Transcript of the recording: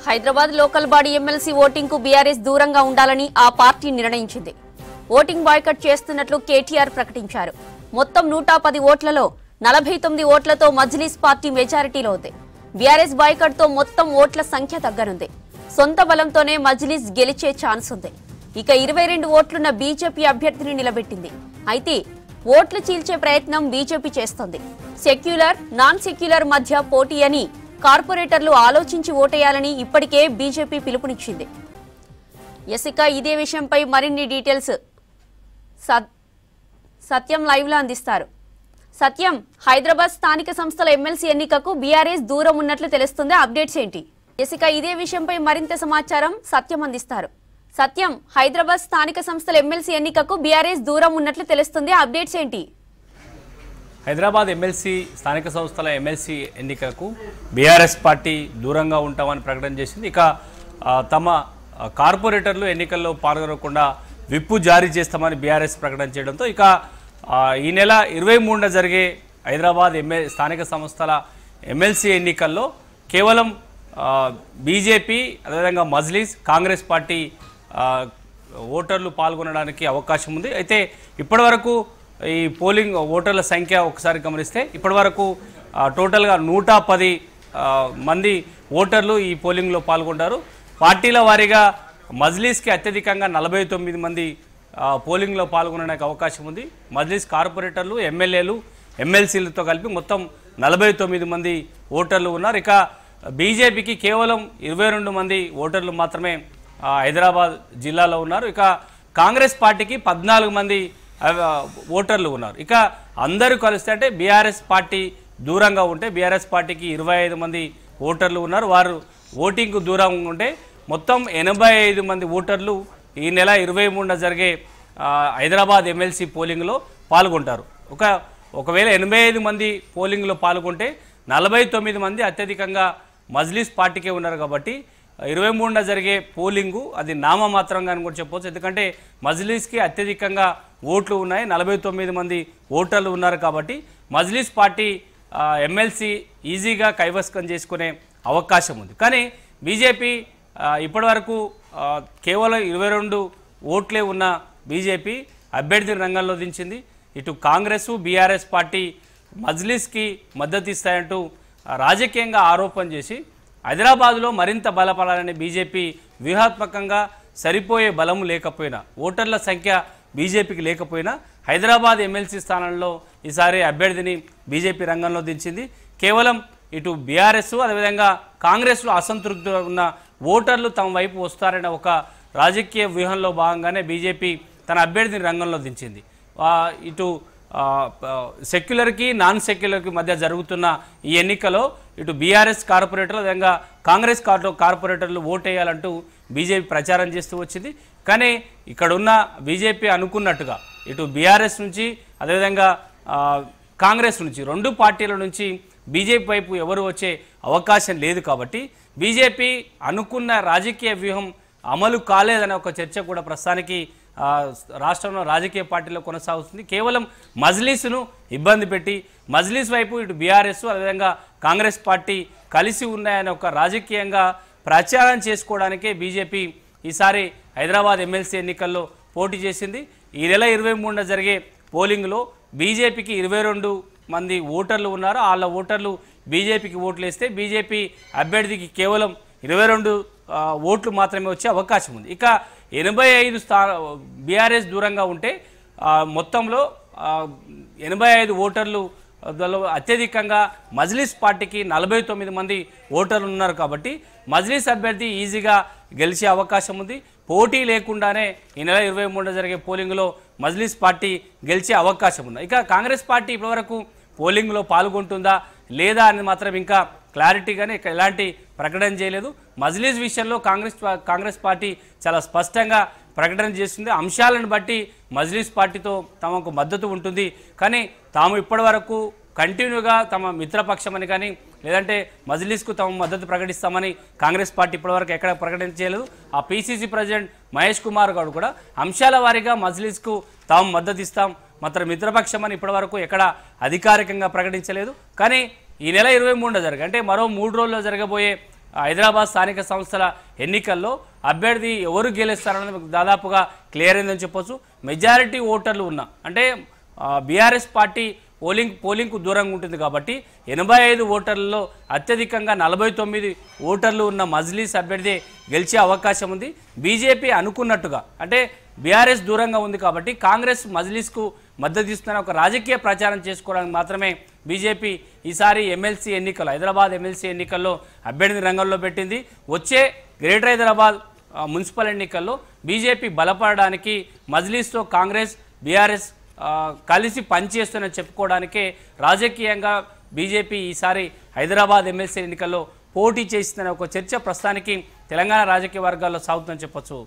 Hyderabad local body MLC voting కు BRS దూరంగా ఉండాలని ఆ పార్టీ నిర్ణయించింది. ఓటింగ్ బాయ్కట్ చేస్తున్నట్లు కేటీఆర్ ప్రకటించారు. మొత్తం 110 ఓట్లలో 49 ఓట్లతో మజ్లిస్ పార్టీ మెజారిటీలో ఉంది. బీఆర్ఎస్ బాయ్కట్ తో మొత్తం ఓట్ల సంఖ్య తగ్గనుంది. సొంత బలంతోనే మజ్లిస్ గెలిచే ఛాన్స్ ఉంది. ఇక 22 ఓట్లున్న బీజేపీ అభ్యర్థిని నిలబెట్టింది. అయితే ఓట్లు చీల్చే ప్రయత్నం బీజేపీ చేస్తోంది. సెక్యులర్, నాన్ సెక్యులర్ మధ్య పోటీ అని కార్పొరేటర్లు ఆలోచించి ఓటేయాలని ఇప్పటికే బీజేపీ పిలుపునిచ్చింది. ఇక ఇదే విషయంపై మరిన్ని డీటెయిల్స్ సత్యం లైవ్ లో అందిస్తారు. సత్యం, హైదరాబాద్ స్థానిక సంస్థల ఎమ్మెల్సీ ఎన్నికకు బీఆర్ఎస్ దూరం ఉన్నట్లు తెలుస్తుంది. అప్డేట్స్ ఏంటి? ఇక ఇదే విషయంపై మరింత సమాచారం సత్యం అందిస్తారు. సత్యం, హైదరాబాద్ స్థానిక సంస్థల ఎమ్మెల్సీ ఎన్నికకు బీఆర్ఎస్ దూరం ఉన్నట్లు తెలుస్తుంది. అప్డేట్స్ ఏంటి? హైదరాబాద్ ఎమ్మెల్సీ స్థానిక సంస్థల ఎమ్మెల్సీ ఎన్నికకు బీఆర్ఎస్ పార్టీ దూరంగా ఉంటామని ప్రకటన చేసింది. ఇక తమ కార్పొరేటర్లు ఎన్నికల్లో పాల్గొనకుండా విప్పు జారీ చేస్తామని బీఆర్ఎస్ ప్రకటన చేయడంతో ఇక ఈ నెల 23న జరిగే హైదరాబాద్ స్థానిక సంస్థల ఎమ్మెల్సీ ఎన్నికల్లో కేవలం బీజేపీ, అదేవిధంగా మజ్లిస్, కాంగ్రెస్ పార్టీ ఓటర్లు పాల్గొనడానికి అవకాశం ఉంది. అయితే ఇప్పటివరకు ఈ పోలింగ్ ఓటర్ల సంఖ్య ఒకసారి గమనిస్తే ఇప్పటివరకు టోటల్గా 110 మంది ఓటర్లు ఈ పోలింగ్లో పాల్గొంటారు. పార్టీల వారీగా మజ్లిస్కి అత్యధికంగా 49 మంది పోలింగ్లో పాల్గొనడానికి అవకాశం ఉంది. మజ్లిస్ కార్పొరేటర్లు, ఎమ్మెల్యేలు, ఎమ్మెల్సీలతో కలిపి మొత్తం 49 మంది ఓటర్లు ఉన్నారు. ఇక బీజేపీకి కేవలం 22 మంది ఓటర్లు మాత్రమే హైదరాబాద్ జిల్లాలో ఉన్నారు. ఇక కాంగ్రెస్ పార్టీకి 14 మంది ఓటర్లు ఉన్నారు. ఇక అందరూ కలిస్తే అంటే బీఆర్ఎస్ పార్టీ దూరంగా ఉంటే బీఆర్ఎస్ పార్టీకి 25 మంది ఓటర్లు ఉన్నారు. వారు ఓటింగ్కు దూరంగా ఉంటే మొత్తం 85 మంది ఓటర్లు ఈ నెల 23న జరిగే హైదరాబాద్ ఎమ్మెల్సీ పోలింగ్లో పాల్గొంటారు. ఒకవేళ 85 మంది పోలింగ్లో పాల్గొంటే 49 మంది అత్యధికంగా మజ్లిస్ పార్టీకే ఉన్నారు. కాబట్టి 23న జరిగే పోలింగు అది నామమాత్రంగా అని కూడా చెప్పవచ్చు. ఎందుకంటే మజ్లిస్కి అత్యధికంగా ఓట్లు ఉన్నాయి, 49 మంది ఓటర్లు ఉన్నారు. కాబట్టి మజ్లిస్ పార్టీ ఎమ్మెల్సీ ఈజీగా కైవసం చేసుకునే అవకాశం ఉంది. కానీ బీజేపీ ఇప్పటివరకు కేవలం 22 ఓట్లే ఉన్న బీజేపీ అభ్యర్థిని రంగంలో దించింది. ఇటు కాంగ్రెస్, బీఆర్ఎస్ పార్టీ మజ్లిస్కి మద్దతు ఇస్తాయంటూ రాజకీయంగా ఆరోపణ చేసి హైదరాబాద్లో మరింత బలపడాలని బీజేపీ వ్యూహాత్మకంగా సరిపోయే బలము లేకపోయినా, ఓటర్ల సంఖ్య బీజేపీకి లేకపోయినా హైదరాబాద్ ఎమ్మెల్సీ స్థానంలో ఈసారి అభ్యర్థిని బీజేపీ రంగంలో దించింది. కేవలం ఇటు బీఆర్ఎస్, అదేవిధంగా కాంగ్రెస్లో అసంతృప్తిగా ఉన్న ఓటర్లు తమ వైపు వస్తారనే ఒక రాజకీయ వ్యూహంలో భాగంగానే బీజేపీ తన అభ్యర్థిని రంగంలో దించింది. ఇటు సెక్యులర్కి, నాన్ సెక్యులర్కి మధ్య జరుగుతున్న ఈ ఎన్నికలో ఇటు బీఆర్ఎస్ కార్పొరేటర్లు, అదేవిధంగా కాంగ్రెస్ కార్పొరేటర్లు ఓటేయాలంటూ బీజేపీ ప్రచారం చేస్తూ వచ్చింది. కానీ ఇక్కడున్న బీజేపీ అనుకున్నట్టుగా ఇటు బీఆర్ఎస్ నుంచి, అదేవిధంగా కాంగ్రెస్ నుంచి, రెండు పార్టీల నుంచి బీజేపీ వైపు ఎవరు వచ్చే అవకాశం లేదు. కాబట్టి బీజేపీ అనుకున్న రాజకీయ వ్యూహం అమలు కాలేదనే ఒక చర్చ కూడా ప్రస్తుతానికి రాష్ట్రంలో రాజకీయ పార్టీలో కొనసాగుతుంది. కేవలం మజ్లిస్ను ఇబ్బంది పెట్టి మజ్లిస్ వైపు ఇటు బీఆర్ఎస్, అదేవిధంగా కాంగ్రెస్ పార్టీ కలిసి ఉన్నాయనే ఒక రాజకీయంగా ప్రచారం చేసుకోవడానికే బీజేపీ ఈసారి హైదరాబాద్ ఎమ్మెల్సీ ఎన్నికల్లో పోటీ చేసింది. ఈ నెల 23న జరిగే పోలింగ్లో బీజేపీకి 22 మంది ఓటర్లు ఉన్నారు. వాళ్ళ ఓటర్లు బీజేపీకి ఓట్లు వేస్తే బీజేపీ అభ్యర్థికి కేవలం 22 ఓట్లు మాత్రమే వచ్చే అవకాశం ఉంది. ఇక 85 బీఆర్ఎస్ దూరంగా ఉంటే మొత్తంలో 85 ఓటర్లు అత్యధికంగా మజ్లిస్ పార్టీకి 49 మంది ఓటర్లు ఉన్నారు. కాబట్టి మజ్లిస్ అభ్యర్థి ఈజీగా గెలిచే అవకాశం ఉంది. పోటీ లేకుండానే ఈ నెల 23న జరిగే పోలింగ్లో మజ్లిస్ పార్టీ గెలిచే అవకాశం ఉంది. ఇక కాంగ్రెస్ పార్టీ ఇప్పటివరకు పోలింగ్లో పాల్గొంటుందా లేదా అని మాత్రం ఇంకా క్లారిటీగానే ఎలాంటి ప్రకటన చేయలేదు. మజ్లిస్ విషయంలో కాంగ్రెస్ పార్టీ చాలా స్పష్టంగా ప్రకటన చేస్తుంది. అంశాలను బట్టి మజ్లిస్ పార్టీతో తమకు మద్దతు ఉంటుంది. కానీ తాము ఇప్పటివరకు కంటిన్యూగా తమ మిత్రపక్షమని కానీ లేదంటే మజ్లిస్కు తమ మద్దతు ప్రకటిస్తామని కాంగ్రెస్ పార్టీ ఇప్పటివరకు ఎక్కడ ప్రకటన చేయలేదు. ఆ పీసీసీ ప్రెసిడెంట్ మహేష్ కుమార్ గౌడ్ కూడా అంశాల వారీగా మజ్లిస్కు తాము మద్దతు ఇస్తాం, మాత్రం మిత్రపక్షమని ఇప్పటివరకు ఎక్కడ అధికారికంగా ప్రకటించలేదు. కానీ ఈ నెల 23న అంటే మరో 3 రోజుల్లో జరగబోయే హైదరాబాద్ స్థానిక సంస్థల ఎన్నికల్లో అభ్యర్థి ఎవరు గెలుస్తారన్నది దాదాపుగా క్లియర్ అయిందని చెప్పొచ్చు. మెజారిటీ ఓటర్లు ఉన్న అంటే బీఆర్ఎస్ పార్టీ పోలింగ్కు దూరంగా ఉంటుంది కాబట్టి 85 ఓటర్లలో అత్యధికంగా 49 ఓటర్లు ఉన్న మజ్లీస్ అభ్యర్థి గెలిచే అవకాశం ఉంది. బీజేపీ అనుకున్నట్టుగా అంటే బీఆర్ఎస్ దూరంగా ఉంది కాబట్టి కాంగ్రెస్ మజ్లీస్కు మద్దతు ఇస్తున్న ఒక రాజకీయ ప్రచారం చేసుకోవడానికి మాత్రమే బీజేపీ ఈసారి ఎమ్మెల్సీ ఎన్నికలు హైదరాబాద్ ఎమ్మెల్సీ ఎన్నికల్లో అభ్యర్థిని రంగంలో పెట్టింది. వచ్చే గ్రేటర్ హైదరాబాద్ మున్సిపల్ ఎన్నికల్లో బీజేపీ బలపడడానికి మజ్లీస్తో కాంగ్రెస్ బీఆర్ఎస్ కలిసి పనిచేస్తుందని చెప్పుకోవడానికే రాజకీయంగా బీజేపీ ఈసారి హైదరాబాద్ ఎమ్మెల్సీ ఎన్నికల్లో పోటీ చేస్తుందనే ఒక చర్చ ప్రస్తుతానికి తెలంగాణ రాజకీయ వర్గాల్లో సాగుతుందని చెప్పొచ్చు.